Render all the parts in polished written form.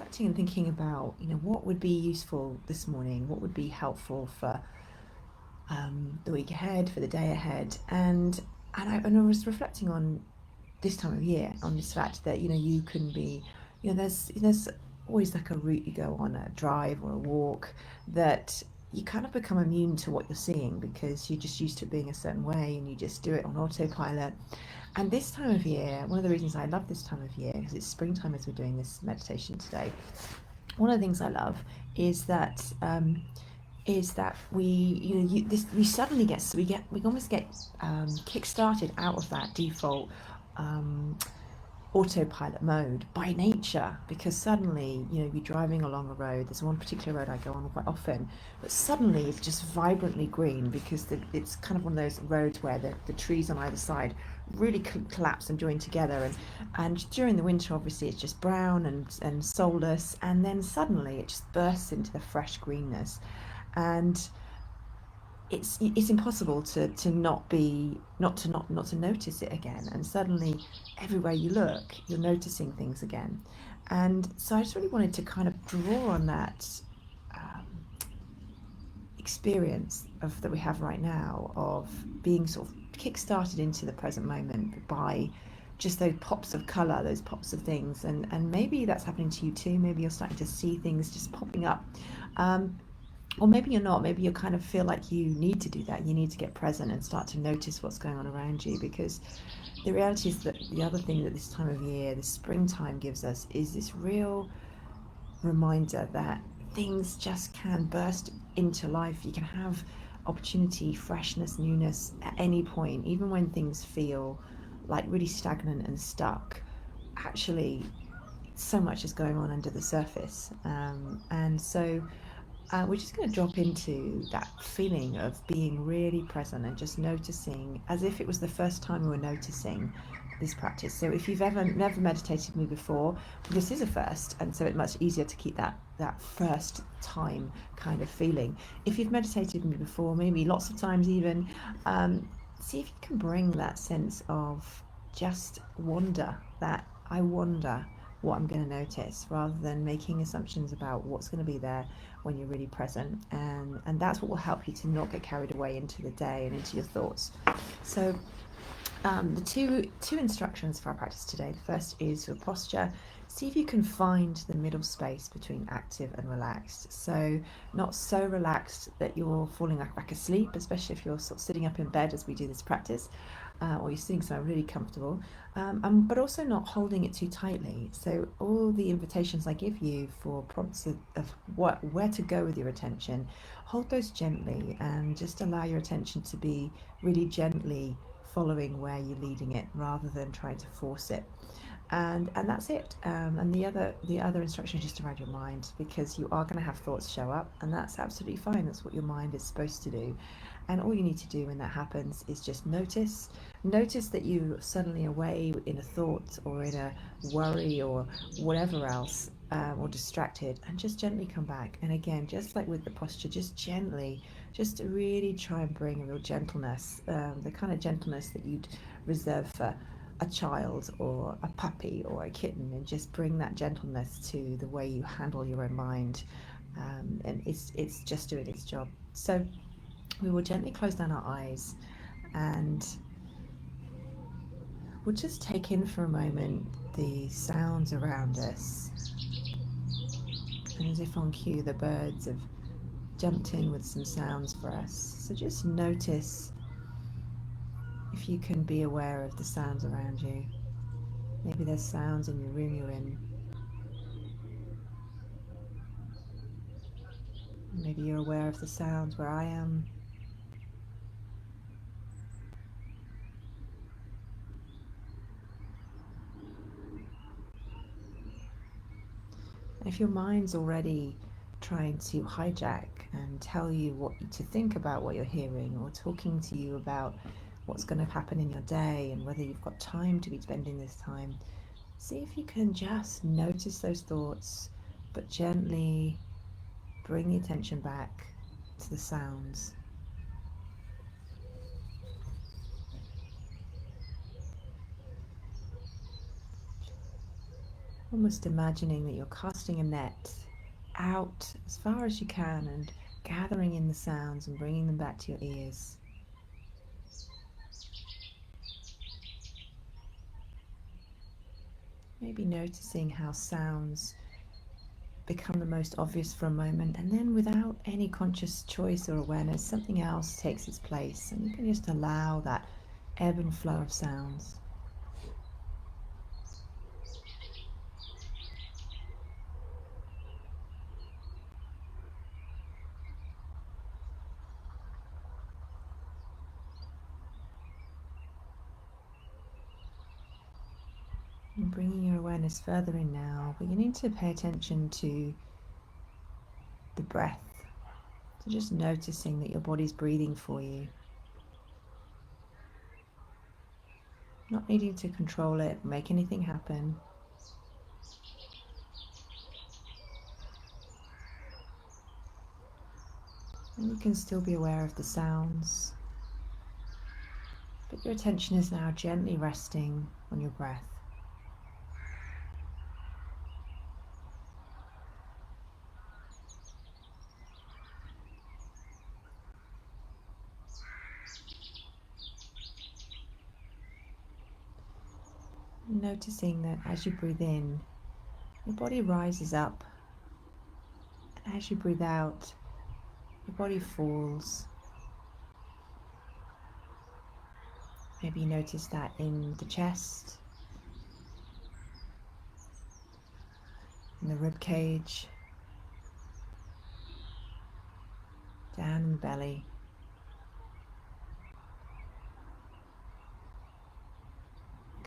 reflecting and thinking about, what would be useful this morning, what would be helpful for the week ahead, for the day ahead, and I was reflecting on this time of year, on this fact that you can be, there's always like a route you go on, a drive or a walk, that you kind of become immune to what you're seeing because you're just used to it being a certain way and you just do it on autopilot. And this time of year, one of the reasons I love this time of year, because it's springtime as we're doing this meditation today, one of the things I love is that we we suddenly we almost get kick started out of that default um, autopilot mode by nature, because suddenly you're driving along a road. There's one particular road I go on quite often, but suddenly it's just vibrantly green because it's kind of one of those roads where the trees on either side really collapse and join together, and during the winter obviously it's just brown and soulless, and then suddenly it just bursts into the fresh greenness. And it's impossible to not to notice it again, and suddenly everywhere you look you're noticing things again. And so I just really wanted to kind of draw on that um, experience of that we have right now of being sort of kick-started into the present moment by just those pops of color, those pops of things, and maybe that's happening to you too. Maybe you're starting to see things just popping up, um, or maybe you're not. Maybe you kind of feel like you need to do that. You need to get present and start to notice what's going on around you, because the reality is that the other thing that this time of year, this springtime, gives us is this real reminder that things just can burst into life. You can have opportunity, freshness, newness at any point, even when things feel like really stagnant and stuck. Actually, so much is going on under the surface. And so we're just going to drop into that feeling of being really present and just noticing as if it was the first time we were noticing this practice. So if you've ever never meditated with me before, this is a first, and so it's much easier to keep that first time kind of feeling. If you've meditated with me before, maybe lots of times even, see if you can bring that sense of just wonder, that I wonder what I'm going to notice, rather than making assumptions about what's going to be there when you're really present. And that's what will help you to not get carried away into the day and into your thoughts. So the two instructions for our practice today. The first is your posture. See if you can find the middle space between active and relaxed. So not so relaxed that you're falling back asleep, especially if you're sort of sitting up in bed as we do this practice, or you're sitting somewhere really comfortable, but also not holding it too tightly. So all the invitations I give you for prompts of where to go with your attention, hold those gently and just allow your attention to be really gently following where you're leading it, rather than trying to force it. And that's it. And the other instruction is just around your mind, because you are going to have thoughts show up, and that's absolutely fine. That's what your mind is supposed to do. And all you need to do when that happens is just notice that you're suddenly away in a thought or in a worry or whatever else, or distracted, and just gently come back. And again, just like with the posture, just gently, just really try and bring a real gentleness, the kind of gentleness that you'd reserve for a child or a puppy or a kitten, and just bring that gentleness to the way you handle your own mind. And it's just doing its job. So we will gently close down our eyes, and we'll just take in for a moment the sounds around us. And as if on cue, the birds have jumped in with some sounds for us. So just notice if you can be aware of the sounds around you. Maybe there's sounds in your room you're in. Maybe you're aware of the sounds where I am. And if your mind's already trying to hijack and tell you what to think about what you're hearing, or talking to you about what's going to happen in your day and whether you've got time to be spending this time, see if you can just notice those thoughts, but gently bring the attention back to the sounds. almost imagining that you're casting a net out as far as you can and gathering in the sounds and bringing them back to your ears. Maybe noticing how sounds become the most obvious for a moment, and then without any conscious choice or awareness, something else takes its place, and you can just allow that ebb and flow of sounds. And bringing your awareness further in now, beginning to pay attention to the breath. So just noticing that your body's breathing for you. Not needing to control it, make anything happen. And you can still be aware of the sounds, but your attention is now gently resting on your breath. Noticing that as you breathe in, your body rises up, and as you breathe out, your body falls. Maybe you notice that in the chest, in the rib cage, down in the belly.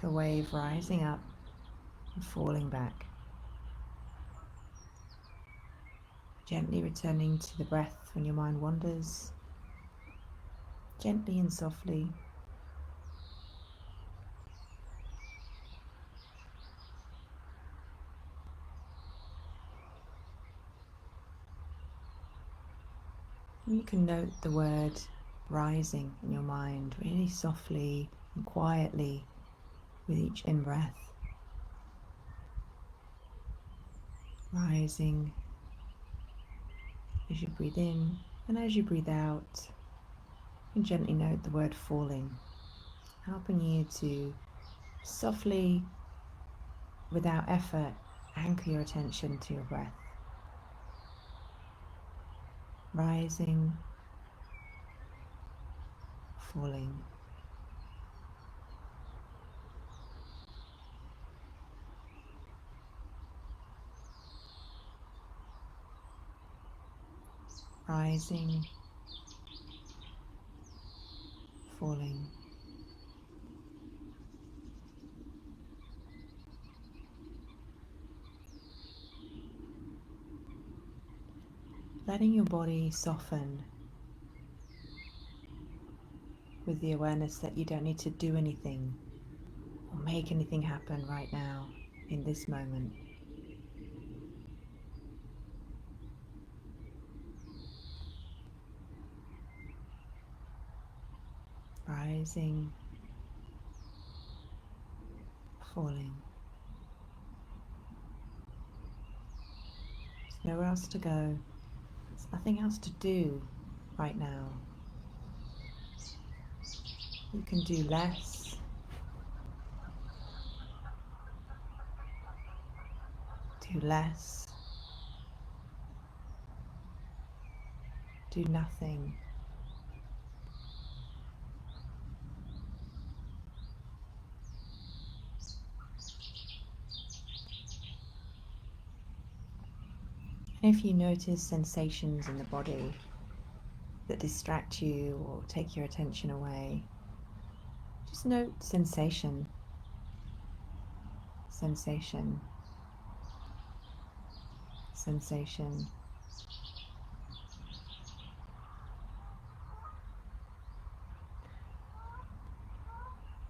Like a wave rising up and falling back. Gently returning to the breath when your mind wanders, gently and softly. You can note the word rising in your mind really softly and quietly with each in-breath. Rising as you breathe in, and as you breathe out, you can gently note the word falling, helping you to softly, without effort, anchor your attention to your breath. Rising, falling. Rising, falling. Letting your body soften with the awareness that you don't need to do anything or make anything happen right now in this moment. Rising, falling. There's nowhere else to go. There's nothing else to do right now. You can do less. Do less. Do nothing. And if you notice sensations in the body that distract you or take your attention away, just note sensation, sensation, sensation.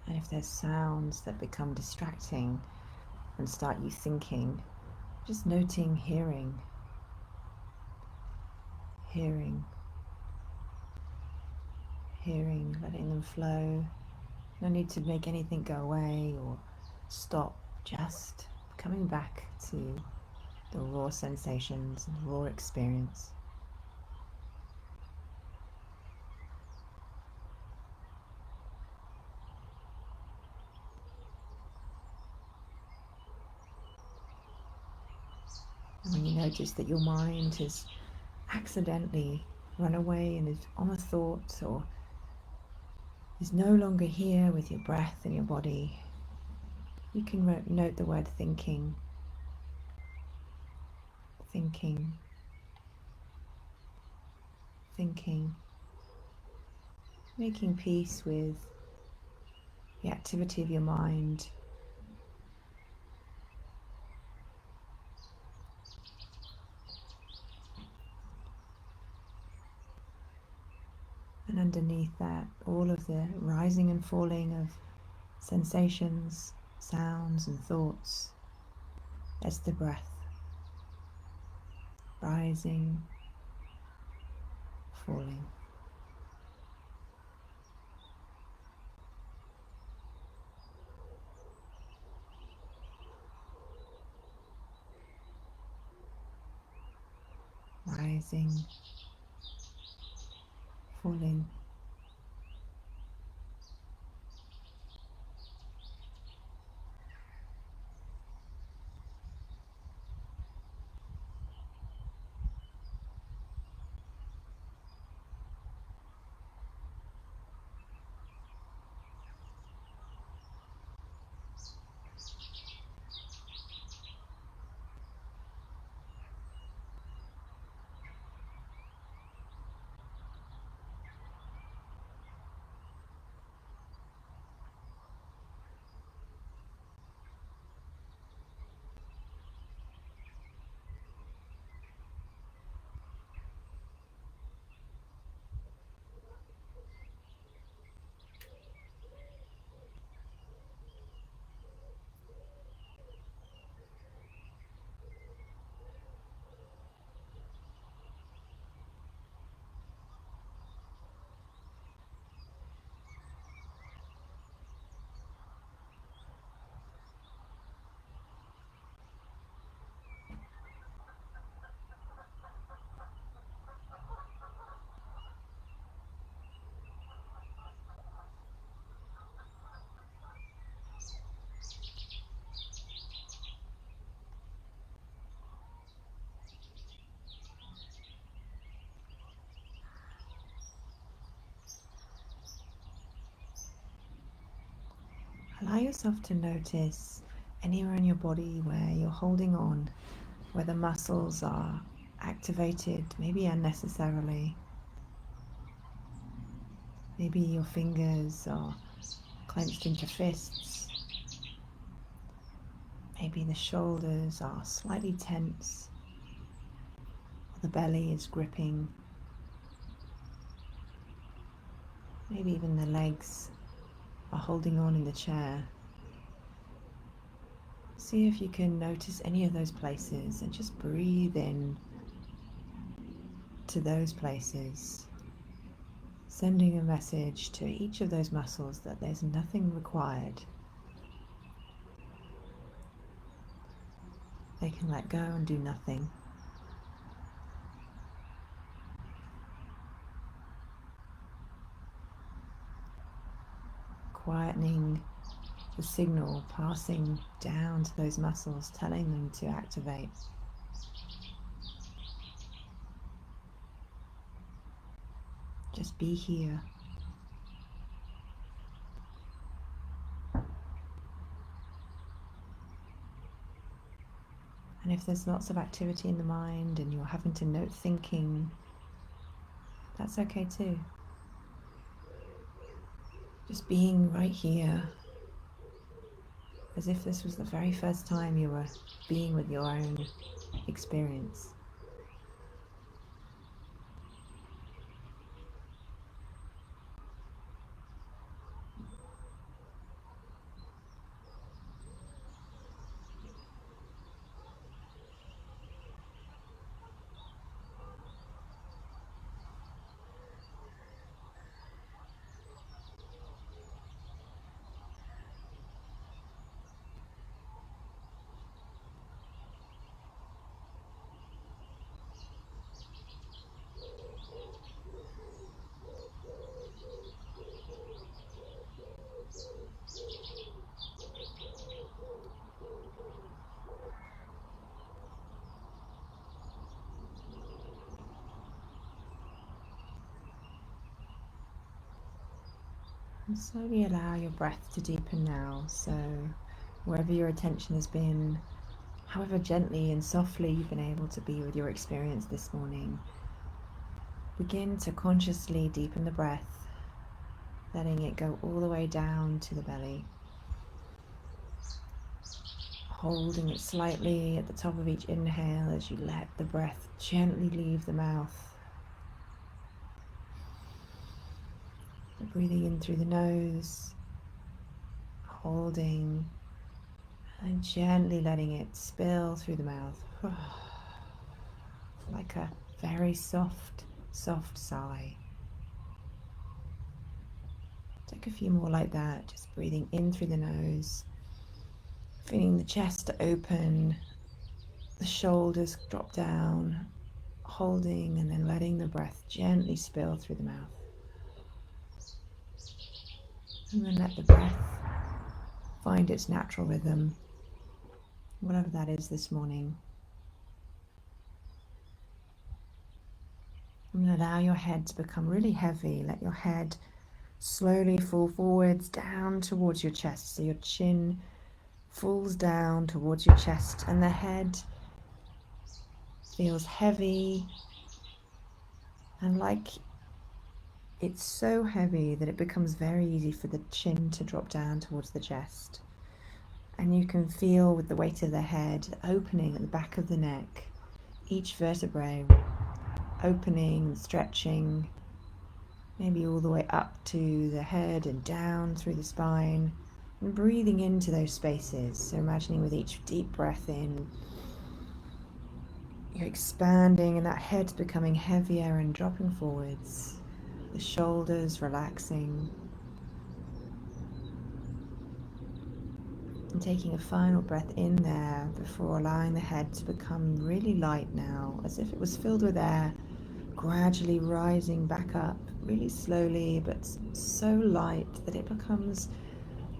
And if there's sounds that become distracting and start you thinking, just noting hearing, hearing, hearing, letting them flow. No need to make anything go away or stop, just coming back to the raw sensations and the raw experience. And when you notice that your mind has accidentally run away and is on a thought or is no longer here with your breath and your body, you can note the word thinking, thinking, thinking, making peace with the activity of your mind. And underneath that, all of the rising and falling of sensations, sounds and thoughts. That's the breath. Rising, falling. Rising, falling. Allow yourself to notice anywhere in your body where you're holding on, where the muscles are activated, maybe unnecessarily. Maybe your fingers are clenched into fists. Maybe the shoulders are slightly tense, or the belly is gripping. Maybe even the legs are holding on in the chair. See if you can notice any of those places and just breathe in to those places, sending a message to each of those muscles that there's nothing required. They can let go and do nothing. Quietening the signal passing down to those muscles, telling them to activate. Just be here. And if there's lots of activity in the mind and you're having to note thinking, that's okay too. Just being right here, as if this was the very first time you were being with your own experience. And slowly allow your breath to deepen now. So wherever your attention has been, however gently and softly you've been able to be with your experience this morning, begin to consciously deepen the breath, letting it go all the way down to the belly, holding it slightly at the top of each inhale as you let the breath gently leave the mouth. Breathing in through the nose, holding, and gently letting it spill through the mouth. Like a very soft, soft sigh. Take a few more like that, just breathing in through the nose, feeling the chest open, the shoulders drop down, holding and then letting the breath gently spill through the mouth. And then let the breath find its natural rhythm, whatever that is this morning. And allow your head to become really heavy. Let your head slowly fall forwards down towards your chest. So your chin falls down towards your chest and the head feels heavy and like it's so heavy that it becomes very easy for the chin to drop down towards the chest. And you can feel with the weight of the head opening at the back of the neck, each vertebrae opening and stretching, maybe all the way up to the head and down through the spine, and breathing into those spaces. So imagining with each deep breath in, you're expanding and that head's becoming heavier and dropping forwards, the shoulders relaxing, and taking a final breath in there before allowing the head to become really light now, as if it was filled with air, gradually rising back up really slowly, but so light that it becomes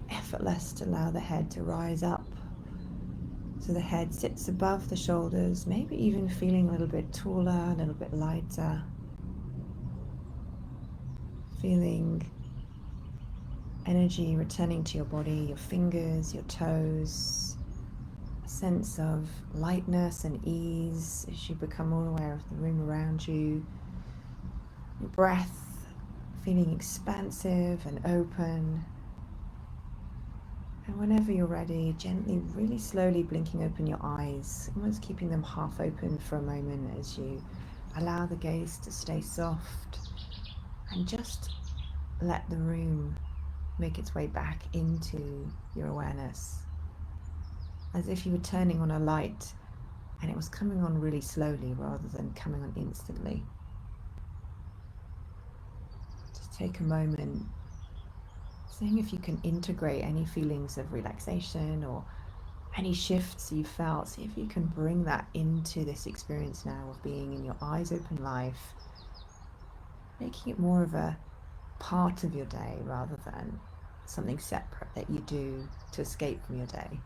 effortless to allow the head to rise up. So the head sits above the shoulders, maybe even feeling a little bit taller, a little bit lighter. Feeling energy returning to your body, your fingers, your toes. A sense of lightness and ease as you become more aware of the room around you. Your breath feeling expansive and open. And whenever you're ready, gently, really slowly blinking open your eyes, almost keeping them half open for a moment as you allow the gaze to stay soft and just let the room make its way back into your awareness. As if you were turning on a light and it was coming on really slowly rather than coming on instantly. Just take a moment, seeing if you can integrate any feelings of relaxation or any shifts you felt. See if you can bring that into this experience now of being in your eyes open life, making it more of a part of your day rather than something separate that you do to escape from your day.